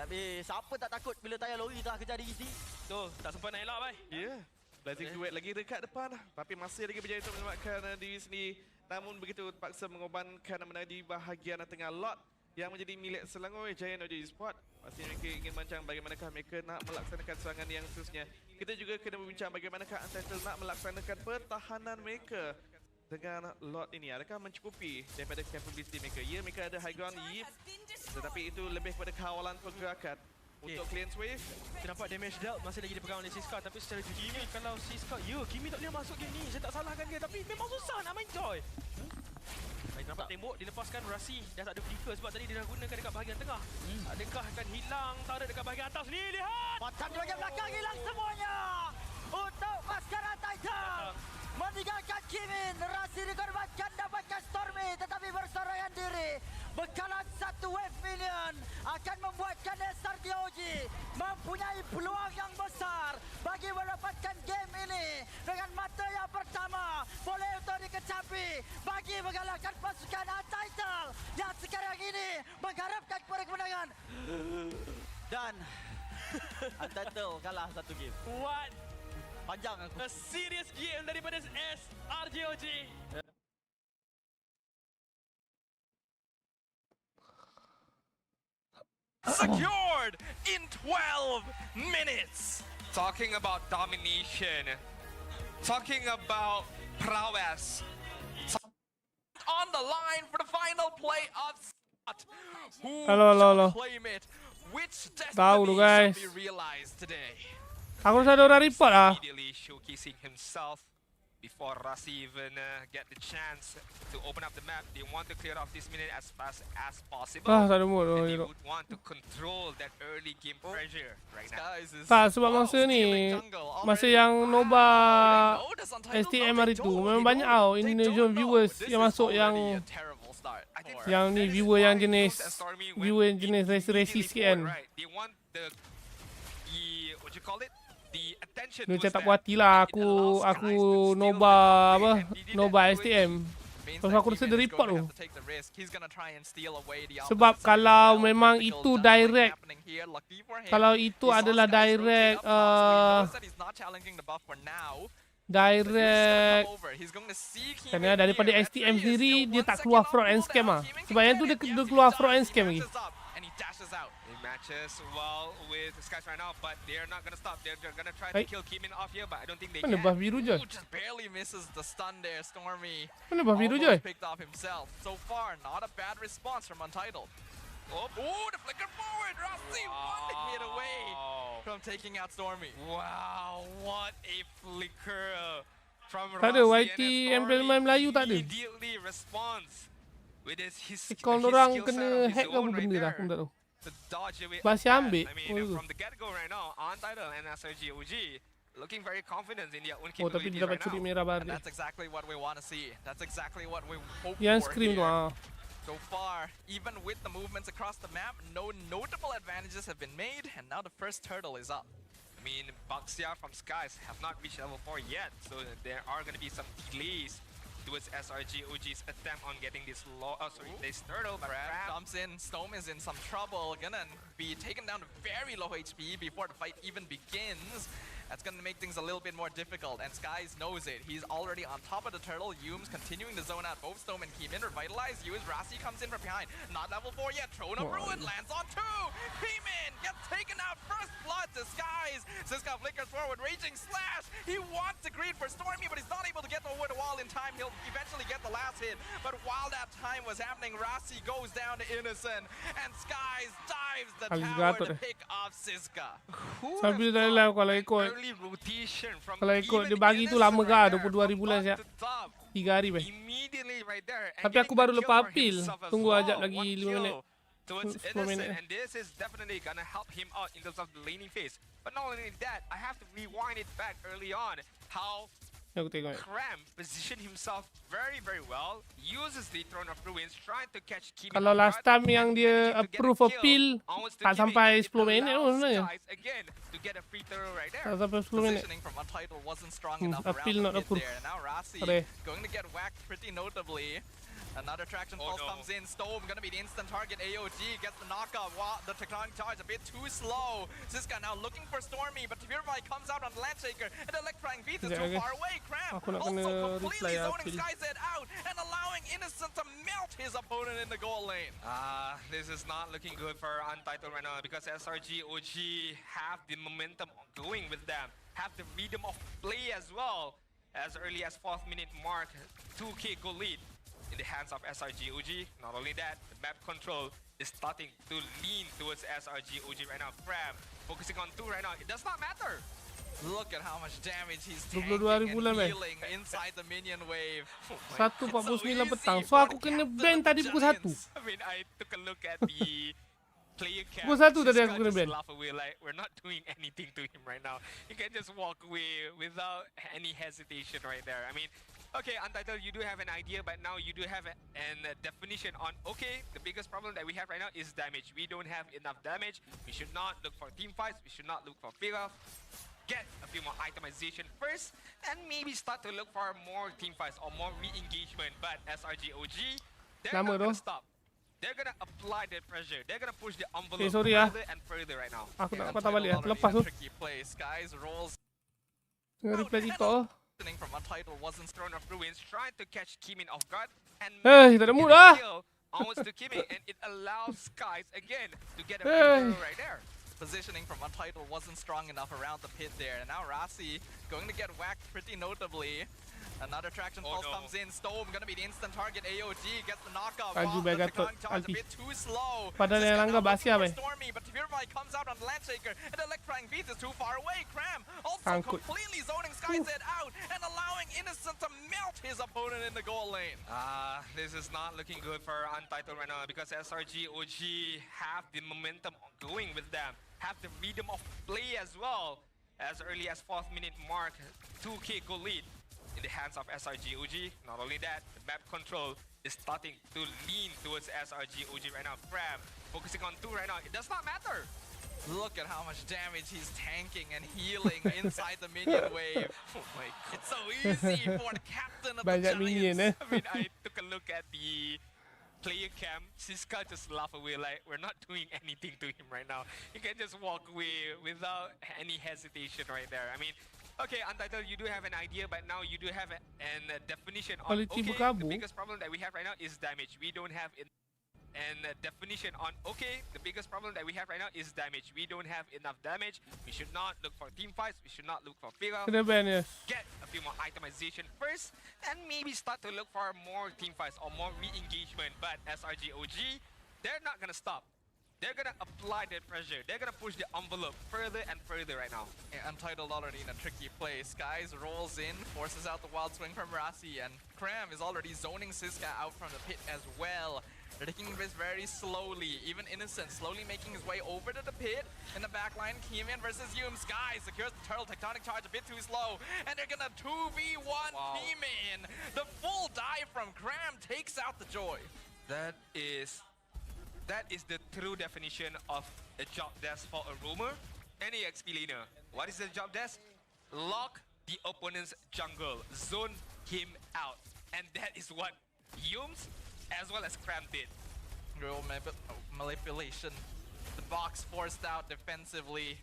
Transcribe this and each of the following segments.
Tapi siapa tak takut bila tayar lori tengah kejar diri sendiri? Tu, tak sempat nak elak, Bai. Ya. Blazing duet lagi dekat depan. Tapi masih lagi berjaya untuk menyelamatkan diri sendiri. Namun begitu terpaksa mengorbankan menang di bahagian tengah lot yang menjadi milik Selangor Giant Audio Esport. Pasti mereka ingin bincang bagaimanakah mereka nak melaksanakan serangan yang seterusnya. Kita juga kena berbincang bagaimanakah Untitled nak melaksanakan pertahanan mereka dengan lot ini. Adakah mencukupi daripada capability mereka? Ya, mereka ada high ground, tetapi itu lebih kepada kawalan pergerakan. Untuk clearance wave, Kita nampak damage dealt masih lagi dipegang oleh Siska, tapi secara jujurnya kalau Siska, Kimi tak boleh masuk game ni. Saya tak salahkan dia, tapi memang susah nak main Joy. Baik, nampak tembok dilepaskan. Rasi dah tak ada flicker sebab tadi dia dah gunakan dekat bahagian tengah. Adakah akan hilang tarik dekat bahagian atas ni? Lihat! Macam di bahagian belakang hilang semuanya. Untuk Maskara Titan meninggalkan Kimin. Rasi dikorbankan dapatkan Stormy, tetapi bersorangan diri. Bekalan satu wave minion akan membuatkan SRDOG mempunyai peluang yang besar bagi mendapatkan game ini. Dengan mata yang pertama boleh untuk dikecapi bagi mengalahkan pasukan Untitled yang sekarang ini mengharapkan kepada kemenangan. Dan Untitled kalah satu game. What? Panjang aku. A serious game daripada SRGOG. Secured in 12 minutes. Talking about domination, talking about prowess. On the line for the final play of Scott. Who shall claim it? Which destiny shall be realized today? Aku rasa ada orang report lah. Immediately showcasing himself before Rasi even get the chance to open up the map. They want to clear off this minute as fast as possible. Tak ada mood. And they would want to control that early game pressure right now. Tak, sebab masa ni, masa yang Nobar STM hari tu, memang banyak tau Indonesian viewers yang masuk yang ni viewer yang jenis resi sikit kan. They want the what you call it? The attention. Dia macam tak puas hati lah aku Nobar STM. Terus aku rasa dia report tu. Sebab kalau memang itu direct, kalau itu adalah direct kerana daripada STM sendiri dia tak keluar fraud and scam lah. Sebab yang tu dia keluar fraud and scam lagi. Matches well with Skies right now, but they're not gonna stop. They're gonna try to kill Kimin off here, but I don't think they can. Mana buff biru je? Just barely misses the stun there, Stormy. Mana buff biru je? Picked off himself. So far, not a bad response from Untitled. Oh, the flicker forward. Rossi one hit away from taking out Stormy. Wow, what a flicker from Rossi. Tak ada YT MPLMYS Melayu tak ada. Immediately responds with his account orang kena hack ke apa benda lah, aku tak tahu. Masih ambil. From the get-go right now, Untitled and SRGOG looking very confident in their own capabilities. Oh, tapi dia dapat curi merah baru. That's exactly what we want to see. That's exactly what we hope for. Yang scream tu So far, even with the movements across the map, no notable advantages have been made, and now the first turtle is up. I mean, Baxia from Skies have not reached level 4 yet, so there are going to be some delays towards SRGOG's attempt on getting this this turtle, but Crab jumps in. Stone is in some trouble, gonna be taken down to very low HP before the fight even begins. That's gonna make things a little bit more difficult, and Skies knows it. He's already on top of the turtle. Yume's continuing to zone out both Stone and Keemin. Revitalized Use. Rasi comes in from behind. Not level 4 yet. Throne of Ruin lands on 2. Keemin gets taken out. First blood to Skies. Siska flickers forward. Raging Slash. He wants to greet for Stormy, but he's not able to get over the wall in time. He'll eventually get the last hit. But while that time was happening, Rasi goes down to Innocent, and Skies dives the tower to pick off Siska. Sambil dalam kalau ikut dia bagi tu lama kah 22,000 bulan siap 3 hari weh. Tapi aku baru lepas appeal, tunggu ajak lagi 5 minit. Towards Innocent, and this is definitely gonna help him out in terms of the laning phase. But not only that, I have to rewind it back early on how Cram positioned himself very well, uses the Throne of Ruins, trying to catch Kimi. Kalau last time yang dia approve appeal tak sampai 10 minit pun sebenarnya. Tak sampai 10 minit. Appeal not approved. Going to get whacked pretty notably. Another traction Oh, pulse no. comes in. Storm gonna be the instant target. AOG gets the knockout. Wow, the tectonic charge a bit too slow. Siska now looking for Stormy, but Purify comes out on the Landshaker, and Electrifying Beats is Yeah, too okay. far away. Cram Aku nak also kena completely reply zoning Apil. Skyzed out and allowing Innocent to melt his opponent in the goal lane. This is not looking good for Untitled right now because SRG OG have the momentum going with them, have the rhythm of play as well. As early as 4th minute mark, 2k goal lead in the hands of SRG OG. Not only that, the map control is starting to lean towards SRG OG right now. Cram focusing on 2 right now. It does not matter. Look at how much damage he's 22,000 tanking bulan, and man. healing inside the minion wave. 1:49 petang. So for aku the kena captain ban of the tadi pukul 1. Giants. I mean, I took a look at the player cam. Pukul 1 tadi Siska aku kena just ban. laugh away like we're not doing anything to him right now. He can just walk away without any hesitation right there. I mean, okay, Untitled, you do have an idea, but now you do have a definition on, okay, the biggest problem that we have right now is damage. We don't have enough damage. We should not look for team fights. We should not look for pick-off. Get a few more itemization first, and maybe start to look for more team fights or more re-engagement. But SRG OG, they're Nama not tu? gonna stop. They're gonna apply their pressure. They're gonna push the envelope Okay, sorry ah. further and further right now. Aku nak Yeah, patah balik. Untitled Lepas tu. already in a tricky place. Skies rolls Tengah reply TikTok. from Untitled wasn't Throne of Ruins trying to catch Kimin off guard and Tak ada mood lah. kill onwards to Kimin, and it allows Skies again to get a Hey. free throw right there. positioning from Untitled wasn't strong enough around the pit there. And now Rasi going to get whacked pretty notably. Another traction Oh, pulse no. comes in. Storm gonna be the instant target. AOG gets the knockout. Aju Wow, the bagai tectonic charge a anti. bit too slow. Padahal yang Siska langgar now Basia, looking weh. for Stormy, but Purify comes out on the Landshaker, and Electrifying Beats is too far away. Cram also Angkut. completely zoning Skyzed out and allowing Innocent to melt his opponent in the goal lane. This is not looking good for Untitled right now because SRG OG have the momentum going with them, have the rhythm of play as well. As early as 4th minute mark, 2k goal lead in the hands of SRG OG. Not only that, the map control is starting to lean towards SRG OG right now. Cram focusing on 2 right now. It does not matter. Look at how much damage he's tanking and healing inside the minion wave. Oh my god. It's so easy for the captain of the Banyak Giants. minion I mean, I took a look at the player cam. Siska just laugh away like we're not doing anything to him right now. He can just walk away without any hesitation right there. I mean, okay, Untitled, you do have an idea, but now you do have a definition on, Quality okay, the berkabung. biggest problem that we have right now is damage. We don't have definition on, okay, the biggest problem that we have right now is damage. We don't have enough damage. We should not look for team fights. We should not look for pick-off. Kena ban, yes. Get a few more itemization first, and maybe start to look for more team fights or more re-engagement. But SRG OG, they're not gonna stop. They're gonna apply their pressure. They're gonna push the envelope further and further right now. Yeah, Untitled already in a tricky place. Skies rolls in, forces out the wild swing from Rasi, and Cram is already zoning Siska out from the pit as well. They're taking this very slowly. Even Innocent slowly making his way over to the pit. In the backline, Keyman versus Yum. Sky secures the turtle. Tectonic charge a bit too slow. And they're gonna 2v1 Wow. Keyman. The full dive from Cram takes out the joy. That is the true definition of a job desk for a roamer. Any XP laner. What is the job desk? Lock the opponent's jungle. Zone him out. And that is what Yums as well as Cram did. Real manipulation. The box forced out defensively.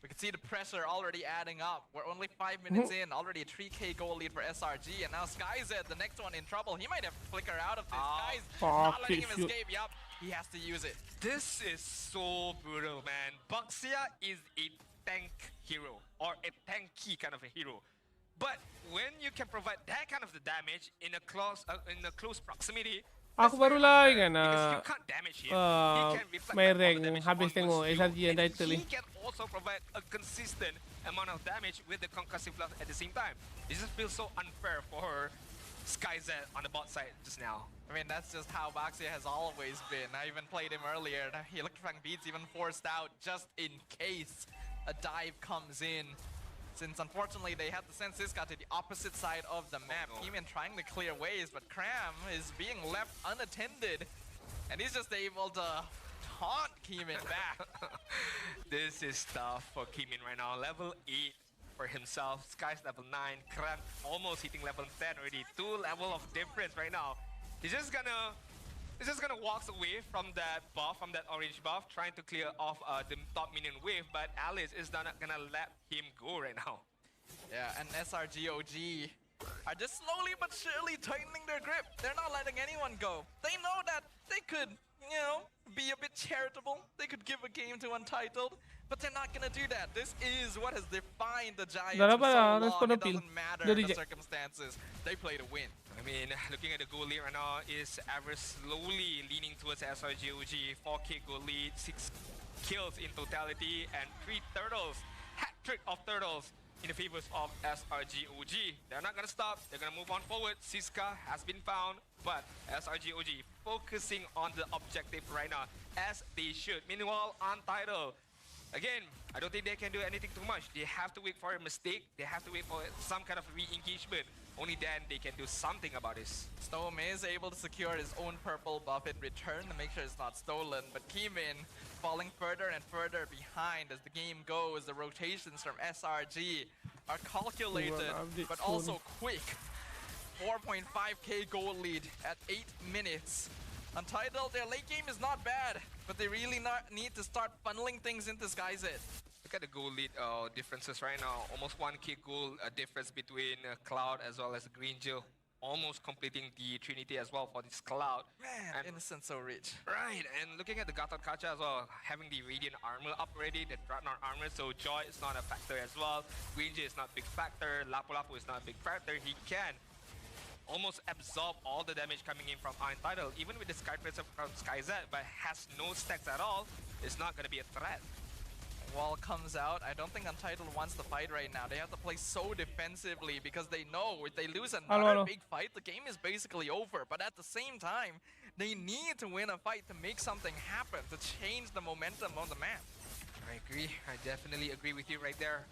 We can see the pressure already adding up. We're only 5 minutes in, already a 3k goal lead for SRG, and now Skyzed, the next one in trouble. He might have to flicker out of this. Sky's not fuck, letting him shoot. escape. Yup, he has to use it. This is so brutal, man. Baxia is a tank hero, or a tanky kind of a hero. But when you can provide that kind of the damage in a close proximity, Aku that's baru very lah unfair, kan because you can't damage him. He can reflect main back all the rank damage habis onwards tengok to you, SRG yang and title he ni. can also provide a consistent amount of damage with the concussive blast at the same time. This just feels so unfair for Skyzed on the bot side just now. I mean, that's just how Baxia has always been. I even played him earlier. Electrifying Beats even forced out just in case a dive comes in. Since unfortunately they had to send Siska to the opposite side of the map. no. Keyman trying to clear ways, but Cram is being left unattended. And he's just able to taunt Keyman back. This is tough for Kimin right now. Level 8 for himself. Sky's level 9. Kran almost hitting level 10 already. 2 level of difference right now. He's just gonna walk away from that buff, from that orange buff, trying to clear off the top minion wave, but Alice is not gonna let him go right now. Yeah, and SRGOG are just slowly but surely tightening their grip. They're not letting anyone go. They know that they could, you know, be a bit charitable. They could give a game to Untitled, but they're not gonna do that. This is what has defined the Giants for so long. It doesn't matter the circumstances. They play to win. I mean, looking at the goal lead right now, is ever slowly leaning towards SRGOG. 4K goal lead, 6 kills in totality, and 3 turtles. Hat-trick of turtles in the favors of SRGOG. They're not gonna stop, they're gonna move on forward. Siska has been found, but SRGOG focusing on the objective right now, as they should. Meanwhile, Untitled, again, I don't think they can do anything too much. They have to wait for a mistake, they have to wait for some kind of re-engagement. Only then they can do something about this. Storm is able to secure his own purple buff in return to make sure it's not stolen, but Kimin falling further and further behind as the game goes. The rotations from SRG are calculated, but also quick. 4.5k goal lead at 8 minutes. Untitled, their late game is not bad, but they really need to start funneling things into Skyzet. Look at the goal lead differences right now. Almost 1k goal difference between Cloud as well as Granger. Almost completing the Trinity as well for this Cloud. Man, and Innocent so rich. Right, and looking at the Gatot Kacha as well, having the Radiant armor up already, the Dreadnought armor, so Joy is not a factor as well. Granger is not a big factor, Lapu Lapu is not a big factor. He can almost absorb all the damage coming in from Untitled, even with the Skytracer from Skyzet, but has no stacks at all. It's not going to be a threat. Wall comes out. I don't think Untitled wants to fight right now. They have to play so defensively because they know if they lose another big fight, the game is basically over. But at the same time, they need to win a fight to make something happen, to change the momentum on the map. I agree. I definitely agree with you right there.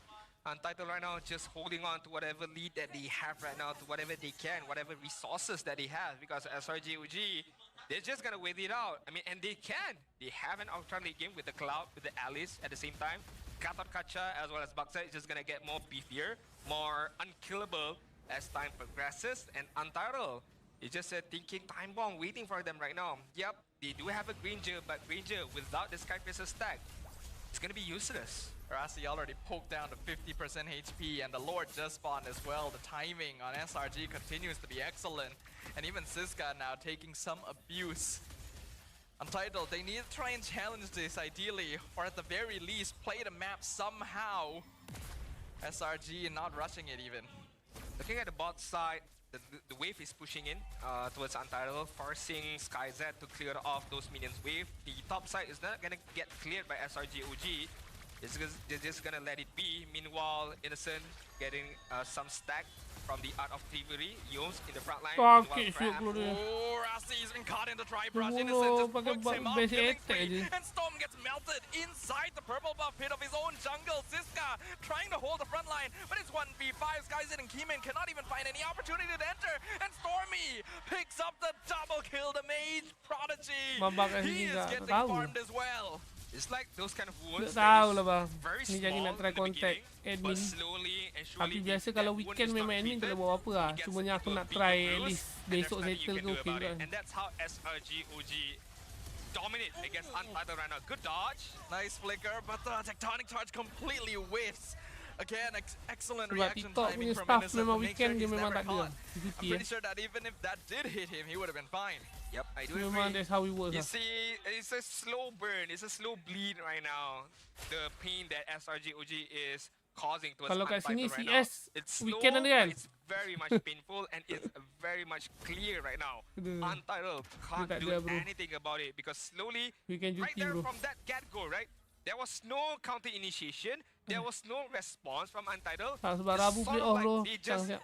Untitled right now just holding on to whatever lead that they have right now, to whatever they can, whatever resources that they have, because SRGOG, they're just gonna wait it out. I mean, and they can. They have an ultra late game with the Cloud, with the Alice at the same time. Gatot Kacha as well as Baksa is just gonna get more beefier, more unkillable as time progresses. And Untitled is just thinking time bomb waiting for them right now. Yep, they do have a Granger, but Granger without the Skytracer stack, it's gonna be useless. Rasi already poked down to 50% HP, and the Lord just spawned as well. The timing on SRG continues to be excellent, and even Siska now taking some abuse. Untitled, they need to try and challenge this ideally, or at the very least play the map somehow. SRG not rushing it even. Looking at the bot side, the wave is pushing in towards Untitled, forcing Skyzet to clear off those minions wave. The top side is not gonna get cleared by SRGOG. They're just gonna let it be. Meanwhile, Innocent getting some stack from the Art of Thievery. Yos in the front line. Oh, Rassi's been caught in the dry brush. Innocent just hooks him up, killing spree, and Storm gets melted inside the purple buff pit of his own jungle. Siska trying to hold the front line, but it's 1v5. Skyzet and Kimin cannot even find any opportunity to enter, and Stormy picks up the double kill, the Mage Prodigy. He is getting farmed as well. It's like those kind of wounds tahu lah bang. very Ni jadi nak small try in the contact beginning, admin. but slowly and surely Tapi biasa kalau weekend memang admin tak boleh buat apa lah. Cumanya aku nak try at least besok settle ke okay juga. And that's how SRGOG dominate against Untitled right now. Good dodge. Nice flicker, but the tectonic charge completely whiffs. Again, excellent Sebab reaction TikTok timing punya from staff Innocent memang to make weekend sure dia he's memang never tak ada. caught. I'm DP pretty sure that even if that did hit him, he would have been fine. Yep, I do Memang agree. that's how it works You lah. see, it's a slow burn, it's a slow bleed right now. The pain that SRGOG is causing towards Kalau kat sini Untitled right CS now. It's slow, weekend ada kan? but it's very much painful and it's very much clear right now. Untitled can't tak do ada, bro. anything about it because slowly, Weekend right cuti there bro. from that get-go, right? There was no counter initiation, there was no response from Untitled. Tak sebab It's Rabu sort play of off bro. like they just Siap.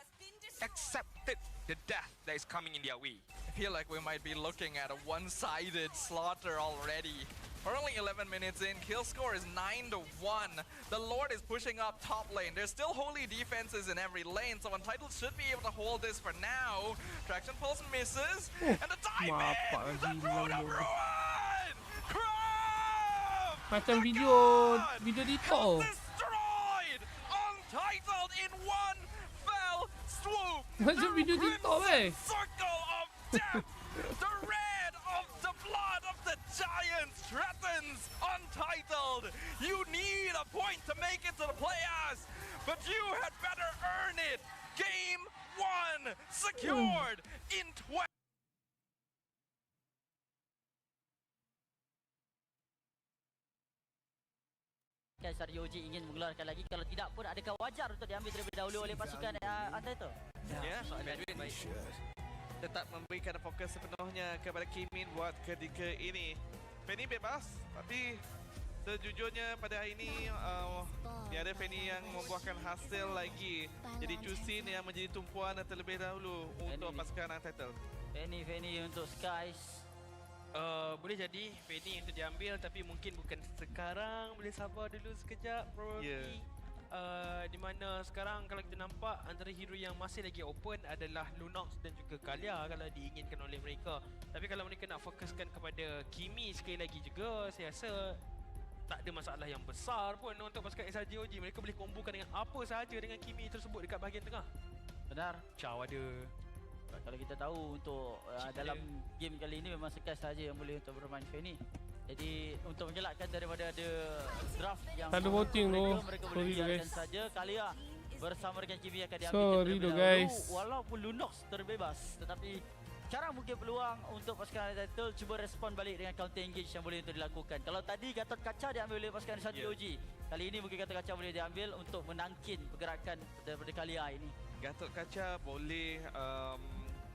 accepted the death that is coming in their way. I feel like we might be looking at a one-sided slaughter already. We're only 11 minutes in. Kill score is 9-1. The Lord is pushing up top lane. There's still holy defenses in every lane, so Untitled should be able to hold this for now. Traction pulse misses, and the dive Mapak in! lagi The Brood of bilang Ruin! Crumb! Macam video TikTok oh. Destroyed! Untitled in one fell swoop! Macam video TikTok eh. Circle of death The red of the blood of the Giants threatens Untitled. You need a point to make it to the playoffs, but you had better earn it. Game 1 secured in 12. SRG ingin mengeluarkan lagi, kalau tidak pun adakah wajar untuk diambil terlebih dahulu oleh pasukan Untitled? Ya, soalan baik. Tetap memberikan fokus sepenuhnya kepada Kimin buat ketika ini. Fanny bebas, tapi sejujurnya pada hari ini tiada Fanny yang membuahkan hasil lagi. Jadi Chusin yang menjadi tumpuan terlebih dahulu untuk pasukan Untitled. Fanny untuk Skies. Boleh jadi Fanny untuk diambil, tapi mungkin bukan sekarang. Boleh sabar dulu sekejap probably. Di mana sekarang kalau kita nampak antara hero yang masih lagi open adalah Lunox dan juga Kalia kalau diinginkan oleh mereka. Tapi kalau mereka nak fokuskan kepada Kimi sekali lagi juga, saya rasa tak ada masalah yang besar pun untuk pasukan SRGOG. Mereka boleh kombokan dengan apa sahaja dengan Kimi tersebut dekat bahagian tengah. Benar. Chow ada. Kalau kita tahu untuk dalam game kali ini memang Skies saja yang boleh untuk bermain Fanny. Jadi untuk mengelakkan daripada ada draft yang tak ada voting tu. mereka boleh biarkan saja Kalia bersama dengan Kimi akan diambil Sorry tu guys. Walaupun Lunox terbebas, tetapi sekarang mungkin peluang untuk pasukan Untitled cuba respon balik dengan counter engage yang boleh untuk dilakukan. Kalau tadi Gatot Kaca diambil oleh pasukan SRGOG, kali ini mungkin Gatot Kaca boleh diambil untuk menangkin pergerakan daripada Kalia ini. Gatot Kaca boleh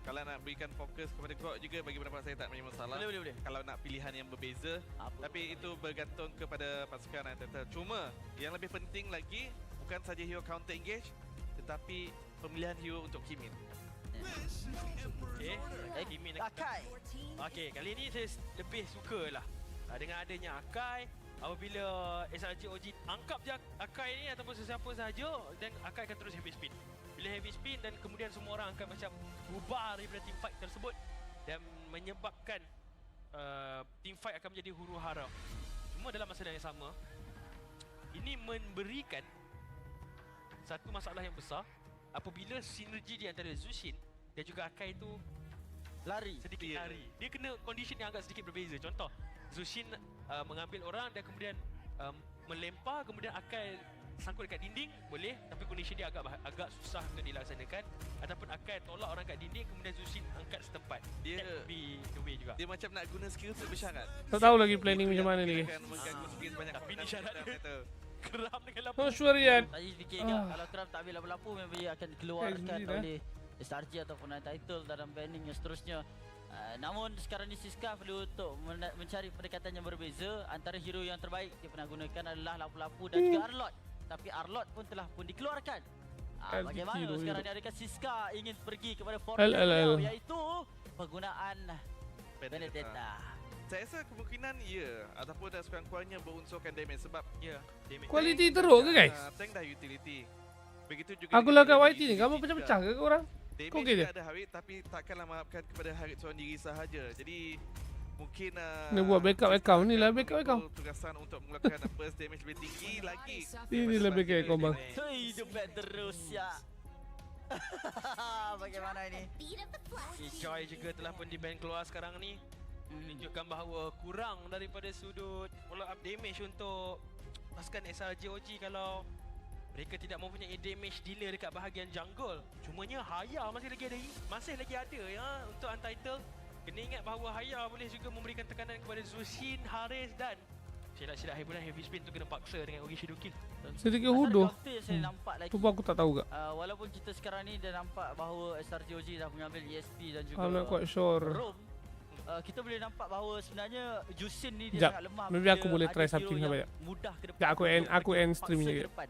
kalau nak berikan fokus kepada Grok juga, bagi pendapat saya tak punya masalah. Boleh. Kalau nak pilihan yang berbeza, tapi itu bergantung kepada pasukan Untitled. Cuma yang lebih penting lagi bukan saja hero counter engage, tetapi pemilihan hero untuk Kimin. Kimin Akai. Okey, kali ini saya lebih sukalah dengan adanya Akai. Apabila SRGOG angkap je Akai ni ataupun sesiapa sahaja, dan Akai akan terus heavy spin. Bila heavy spin dan kemudian semua orang akan macam bubar daripada team fight tersebut dan menyebabkan team fight akan menjadi huru-hara. Cuma dalam masa yang sama, ini memberikan satu masalah yang besar apabila sinergi di antara Zushin dan juga Akai itu sedikit lari. Dia kena condition yang agak sedikit berbeza. Contoh, Zushin mengambil orang dan kemudian melempar, kemudian Akai sangkut dekat dinding, boleh, tapi condition dia agak susah untuk dilaksanakan. Ataupun Akai tolak orang kat dinding, kemudian Zushin angkat setempat. Dia be the way juga. Dia macam nak guna skill tu bersyarat. Tak tahu lagi planning macam mana ni. Tapi ni syarat dia keram dengan lampu. Not sure yet. Saya fikir kalau Keram tak ambil lampu, memang dia akan dikeluarkan oleh SRG ataupun Untitled dalam banning yang seterusnya. Namun sekarang ni Siska perlu untuk mencari pendekatan yang berbeza. Antara hero yang terbaik dia pernah gunakan adalah lampu-lampu dan juga Arlot. Tapi Arlot pun telah pun dikeluarkan. Bagaimana sekarang ni, adakah Siska ingin pergi kepada formula iaitu penggunaan Benedetta? Saya rasa kemungkinan ataupun dah sekurang-kurangnya berunsurkan damage sebab damage. Quality teruk ke guys? Tank dah utility. Begitu juga Aku lah kat YT ni, kamu pecah-pecah ke korang? damage okey je? ada Harit, tapi takkanlah mengharapkan kepada Harit seorang diri sahaja. Jadi mungkin Dia buat backup account ni lah, backup account. tugasan untuk mengeluarkan burst damage lebih tinggi lagi. Ini lah backup account bang. Hidup terus ya. Bagaimana ini? Joy juga telah pun di-ban keluar sekarang ni, menunjukkan bahawa kurang daripada sudut follow up damage untuk pasukan SRGOG kalau mereka tidak mempunyai damage dealer dekat bahagian jungle. Cumanya Haya masih lagi ada ya untuk Untitled. Kena ingat bahawa Haya boleh juga memberikan tekanan kepada Zushin, Haris dan silap-silap hiburan heavy spin tu kena paksa dengan Ogi Shidokin. Sedikit huduh. Saya nampak lagi. Tu pun aku tak tahu ke. Walaupun kita sekarang ni dah nampak bahawa SRGOG dah mengambil ESP dan juga I'm not quite sure. Roam, kita boleh nampak bahawa sebenarnya Jushin ni dia Sekejap, sangat lemah. maybe aku boleh try something yang sampai mudah ke depan. Sekejap, aku end stream ni. Paksa ke depan.